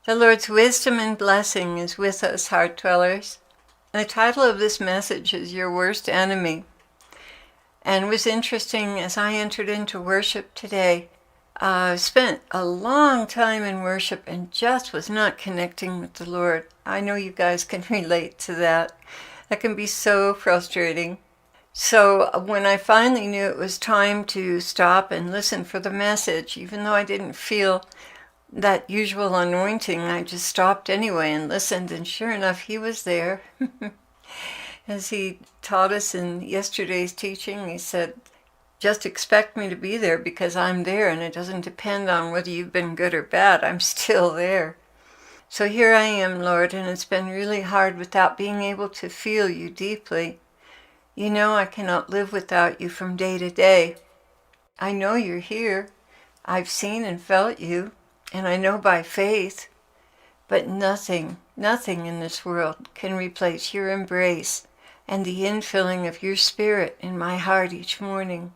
The Lord's wisdom and blessing is with us, heart dwellers. The title of this message is Your Worst Enemy. And it was interesting as I entered into worship today. I spent a long time in worship and just was not connecting with the Lord. I know you guys can relate to that. That can be so frustrating. So when I finally knew it was time to stop and listen for the message, even though I didn't feel that usual anointing, I just stopped anyway and listened, and sure enough, he was there. As he taught us in yesterday's teaching, he said, just expect me to be there because I'm there, and it doesn't depend on whether you've been good or bad. I'm still there. So here I am, Lord, and it's been really hard without being able to feel you deeply. You know I cannot live without you from day to day. I know you're here. I've seen and felt you. And I know by faith, but nothing in this world can replace your embrace and the infilling of your spirit in my heart each morning.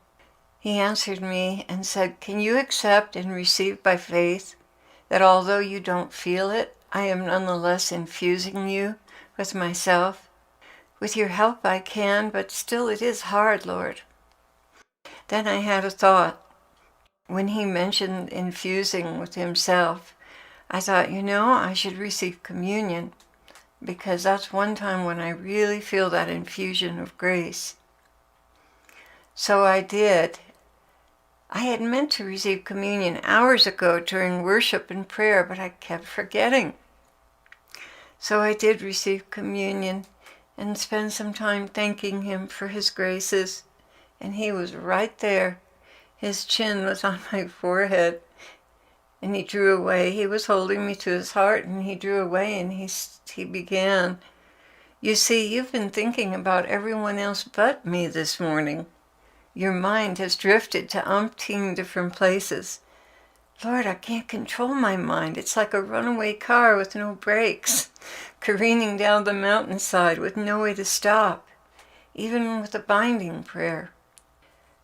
He answered me and said, can you accept and receive by faith that although you don't feel it, I am nonetheless infusing you with myself? With your help I can, but still it is hard, Lord. Then I had a thought. When he mentioned infusing with himself, I thought, I should receive communion because that's one time when I really feel that infusion of grace. So I did. I had meant to receive communion hours ago during worship and prayer, but I kept forgetting. So I did receive communion and spend some time thanking him for his graces, and he was right there. His chin was on my forehead, and he drew away. He was holding me to his heart, and he drew away, and he began. You see, you've been thinking about everyone else but me this morning. Your mind has drifted to umpteen different places. Lord, I can't control my mind. It's like a runaway car with no brakes, careening down the mountainside with no way to stop, even with a binding prayer.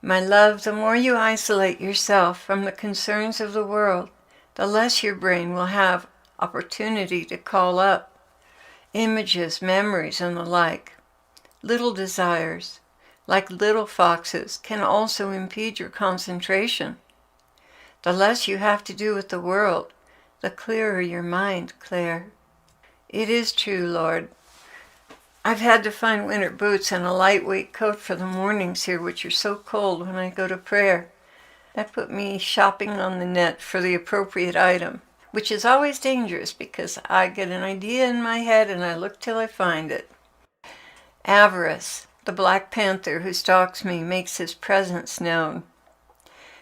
My love, the more you isolate yourself from the concerns of the world, the less your brain will have opportunity to call up images, memories, and the like. Little desires, like little foxes, can also impede your concentration. The less you have to do with the world, the clearer your mind, Clare. It is true, Lord. I've had to find winter boots and a lightweight coat for the mornings here, which are so cold when I go to prayer. That put me shopping on the net for the appropriate item, which is always dangerous because I get an idea in my head and I look till I find it. Avarice, the black panther who stalks me, makes his presence known.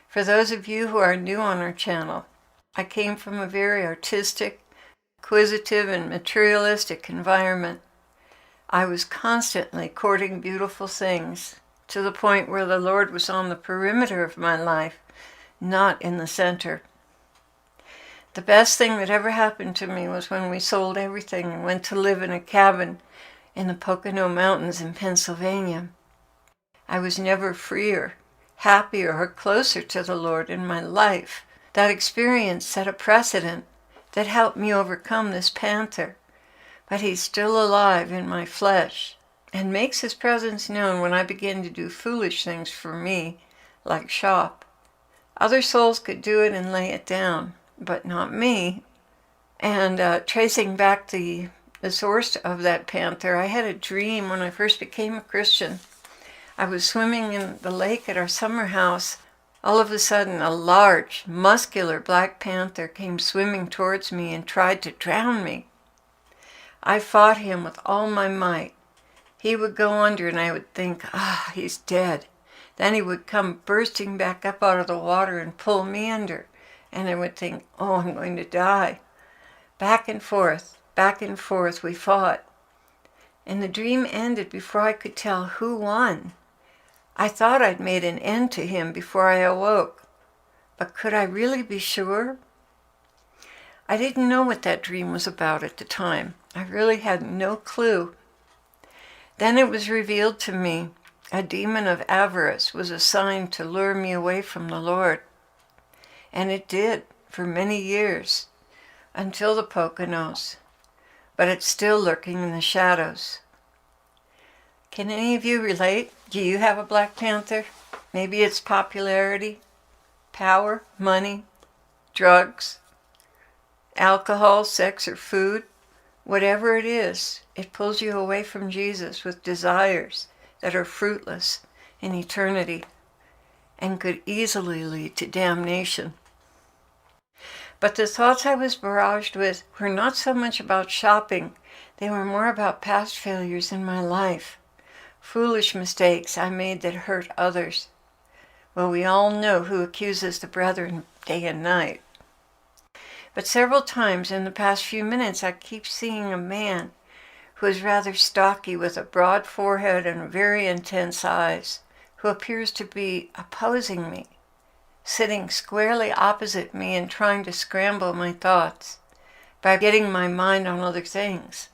For those of you who are new on our channel, I came from a very artistic, acquisitive, and materialistic environment. I was constantly courting beautiful things, to the point where the Lord was on the perimeter of my life, not in the center. The best thing that ever happened to me was when we sold everything and went to live in a cabin in the Pocono Mountains in Pennsylvania. I was never freer, happier, or closer to the Lord in my life. That experience set a precedent that helped me overcome this panther. But he's still alive in my flesh and makes his presence known when I begin to do foolish things for me, like shop. Other souls could do it and lay it down, but not me. And tracing back the source of that panther, I had a dream when I first became a Christian. I was swimming in the lake at our summer house. All of a sudden, a large, muscular black panther came swimming towards me and tried to drown me. I fought him with all my might. He would go under and I would think, he's dead. Then he would come bursting back up out of the water and pull me under. And I would think, I'm going to die. Back and forth we fought. And the dream ended before I could tell who won. I thought I'd made an end to him before I awoke. But could I really be sure? I didn't know what that dream was about at the time. I really had no clue. Then it was revealed to me a demon of avarice was assigned to lure me away from the Lord. And it did, for many years. until the Poconos, but it's still lurking in the shadows. Can any of you relate? Do you have a Black Panther? Maybe it's popularity, power, money, drugs, alcohol, sex, or food. Whatever it is, it pulls you away from Jesus with desires that are fruitless in eternity and could easily lead to damnation. But the thoughts I was barraged with were not so much about shopping. They were more about past failures in my life, foolish mistakes I made that hurt others. Well, we all know who accuses the brethren day and night. But several times in the past few minutes, I keep seeing a man who is rather stocky with a broad forehead and very intense eyes, who appears to be opposing me, sitting squarely opposite me and trying to scramble my thoughts by getting my mind on other things.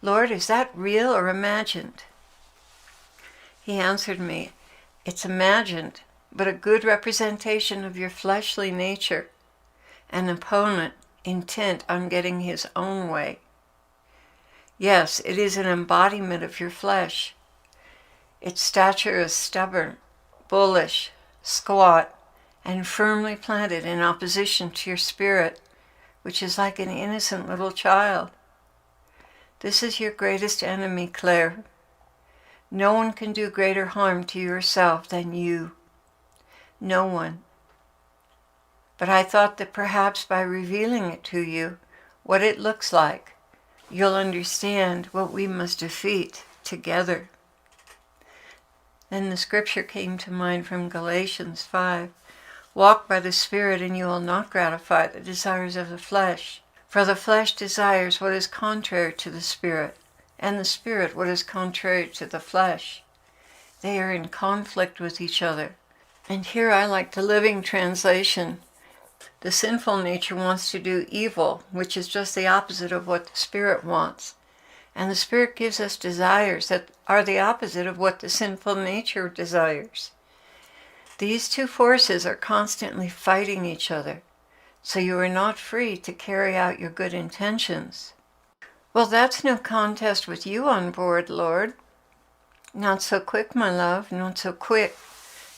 Lord, is that real or imagined? He answered me, it's imagined, but a good representation of your fleshly nature, an opponent intent on getting his own way. Yes, it is an embodiment of your flesh. Its stature is stubborn, bullish, squat, and firmly planted in opposition to your spirit, which is like an innocent little child. This is your greatest enemy, Clare. No one can do greater harm to yourself than you. No one. But I thought that perhaps by revealing it to you, what it looks like, you'll understand what we must defeat together. Then the scripture came to mind from Galatians 5. Walk by the Spirit, and you will not gratify the desires of the flesh. For the flesh desires what is contrary to the Spirit, and the Spirit what is contrary to the flesh. They are in conflict with each other. And here I like the Living Translation. The sinful nature wants to do evil, which is just the opposite of what the Spirit wants. And the Spirit gives us desires that are the opposite of what the sinful nature desires. These two forces are constantly fighting each other, so you are not free to carry out your good intentions. Well, that's no contest with you on board, Lord. Not so quick, my love, not so quick.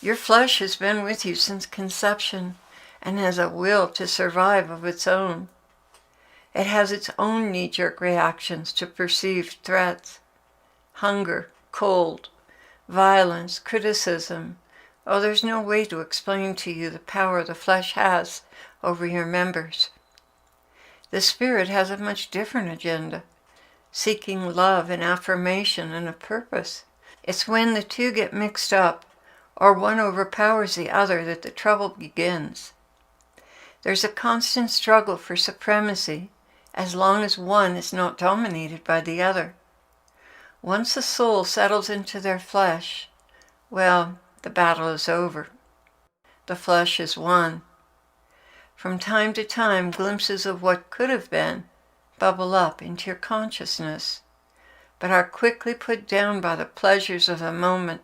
Your flesh has been with you since conception and has a will to survive of its own. It has its own knee-jerk reactions to perceived threats. Hunger, cold, violence, criticism. Oh, there's no way to explain to you the power the flesh has over your members. The Spirit has a much different agenda, seeking love and affirmation and a purpose. It's when the two get mixed up, or one overpowers the other, that the trouble begins. There's a constant struggle for supremacy, as long as one is not dominated by the other. Once the soul settles into their flesh, well, the battle is over. The flesh is won. From time to time, glimpses of what could have been bubble up into your consciousness, but are quickly put down by the pleasures of the moment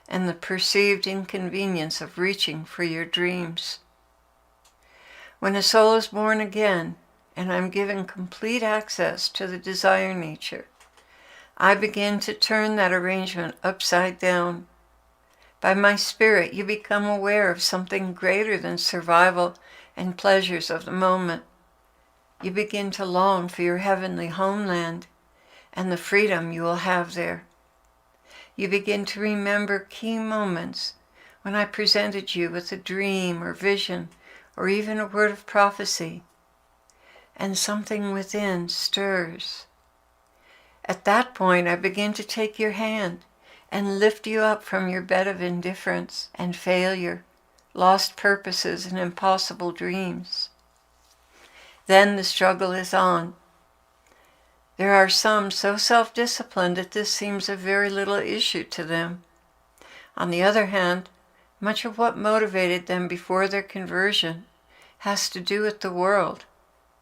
and the perceived inconvenience of reaching for your dreams. When a soul is born again, and I'm given complete access to the desire nature, I begin to turn that arrangement upside down. By my Spirit, you become aware of something greater than survival and pleasures of the moment. You begin to long for your heavenly homeland and the freedom you will have there. You begin to remember key moments when I presented you with a dream or vision or even a word of prophecy, and something within stirs. At that point, I begin to take your hand and lift you up from your bed of indifference and failure, lost purposes and impossible dreams. Then the struggle is on. There are some so self-disciplined that this seems a very little issue to them. On the other hand, much of what motivated them before their conversion has to do with the world,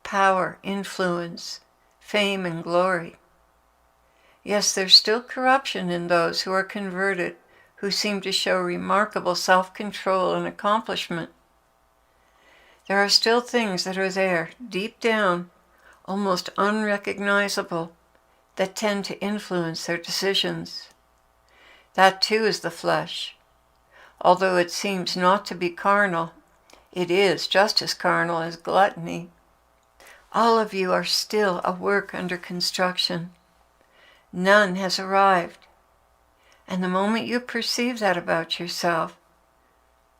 power, influence, fame, and glory. Yes, there's still corruption in those who are converted, who seem to show remarkable self-control and accomplishment. There are still things that are there, deep down, almost unrecognizable, that tend to influence their decisions. That too is the flesh. Although it seems not to be carnal, it is just as carnal as gluttony. All of you are still a work under construction. None has arrived. And the moment you perceive that about yourself,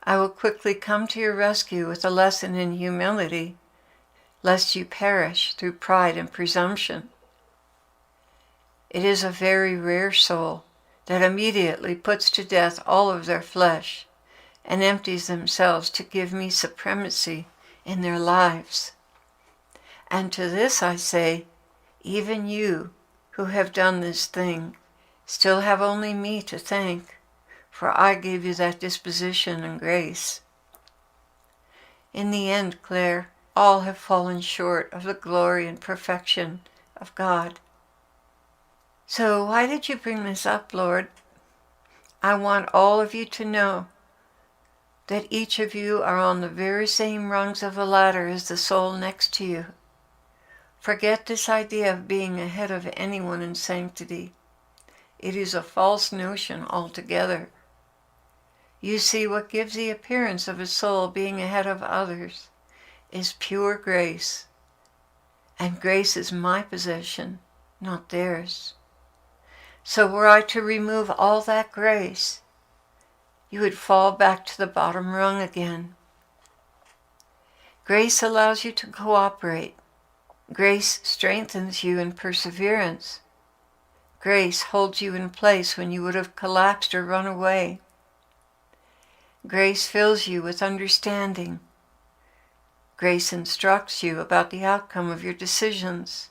I will quickly come to your rescue with a lesson in humility, lest you perish through pride and presumption. It is a very rare soul that immediately puts to death all of their flesh and empties themselves to give me supremacy in their lives. And to this I say, even you who have done this thing still have only me to thank, for I gave you that disposition and grace. In the end, Clare, all have fallen short of the glory and perfection of God. So why did you bring this up, Lord? I want all of you to know that each of you are on the very same rungs of the ladder as the soul next to you. Forget this idea of being ahead of anyone in sanctity. It is a false notion altogether. You see, what gives the appearance of a soul being ahead of others is pure grace. And grace is my possession, not theirs. So were I to remove all that grace, you would fall back to the bottom rung again. Grace allows you to cooperate. Grace strengthens you in perseverance. Grace holds you in place when you would have collapsed or run away. Grace fills you with understanding. Grace instructs you about the outcome of your decisions.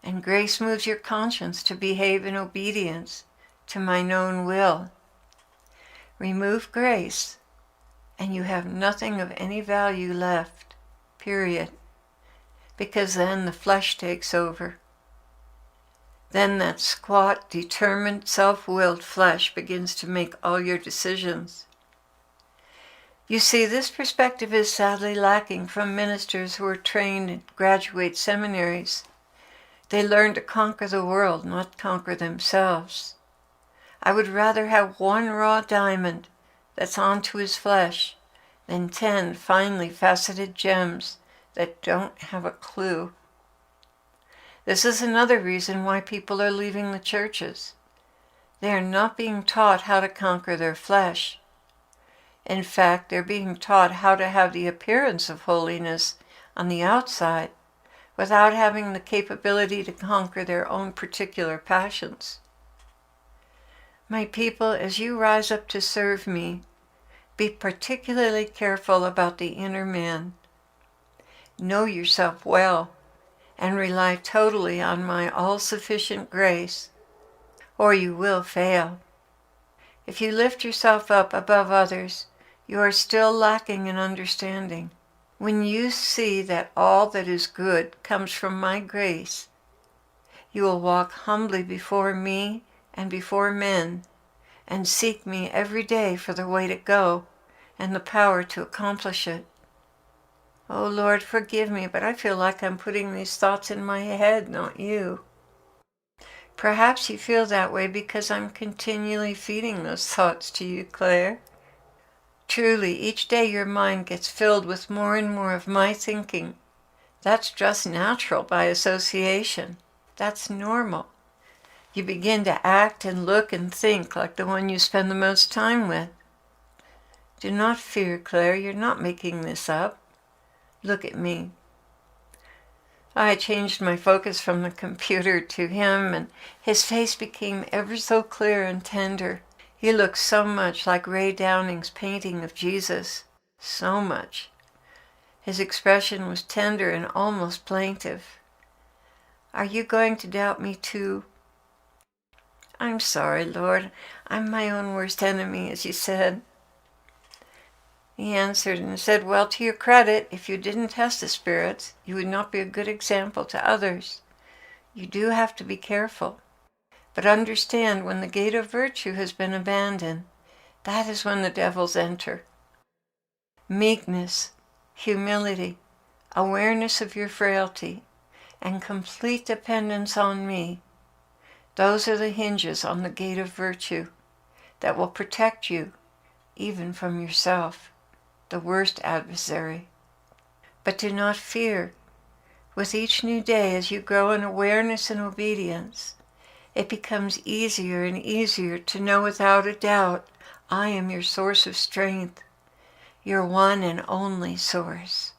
And grace moves your conscience to behave in obedience to my known will. Remove grace, and you have nothing of any value left, period. Because then the flesh takes over. Then that squat, determined, self-willed flesh begins to make all your decisions. You see, this perspective is sadly lacking from ministers who are trained in graduate seminaries. They learn to conquer the world, not conquer themselves. I would rather have one raw diamond that's onto his flesh than 10 finely faceted gems that don't have a clue. This is another reason why people are leaving the churches. They are not being taught how to conquer their flesh. In fact, they're being taught how to have the appearance of holiness on the outside without having the capability to conquer their own particular passions. My people, as you rise up to serve me, be particularly careful about the inner man. Know yourself well and rely totally on my all-sufficient grace, or you will fail. If you lift yourself up above others, you are still lacking in understanding. When you see that all that is good comes from my grace, you will walk humbly before me and before men, and seek me every day for the way to go and the power to accomplish it. Oh Lord, forgive me, but I feel like I'm putting these thoughts in my head, not you. Perhaps you feel that way because I'm continually feeding those thoughts to you, Clare. Truly, each day your mind gets filled with more and more of my thinking. That's just natural by association. That's normal. You begin to act and look and think like the one you spend the most time with. Do not fear, Clare, you're not making this up. Look at me. I changed my focus from the computer to him, and his face became ever so clear and tender. He looked so much like Ray Downing's painting of Jesus. So much. His expression was tender and almost plaintive. Are you going to doubt me too? I'm sorry, Lord. I'm my own worst enemy, as you said. He answered and said, well, to your credit, if you didn't test the spirits, you would not be a good example to others. You do have to be careful. But understand, when the gate of virtue has been abandoned, that is when the devils enter. Meekness, humility, awareness of your frailty, and complete dependence on me. Those are the hinges on the gate of virtue that will protect you even from yourself, the worst adversary. But do not fear. With each new day, as you grow in awareness and obedience, it becomes easier and easier to know without a doubt, I am your source of strength, your one and only source.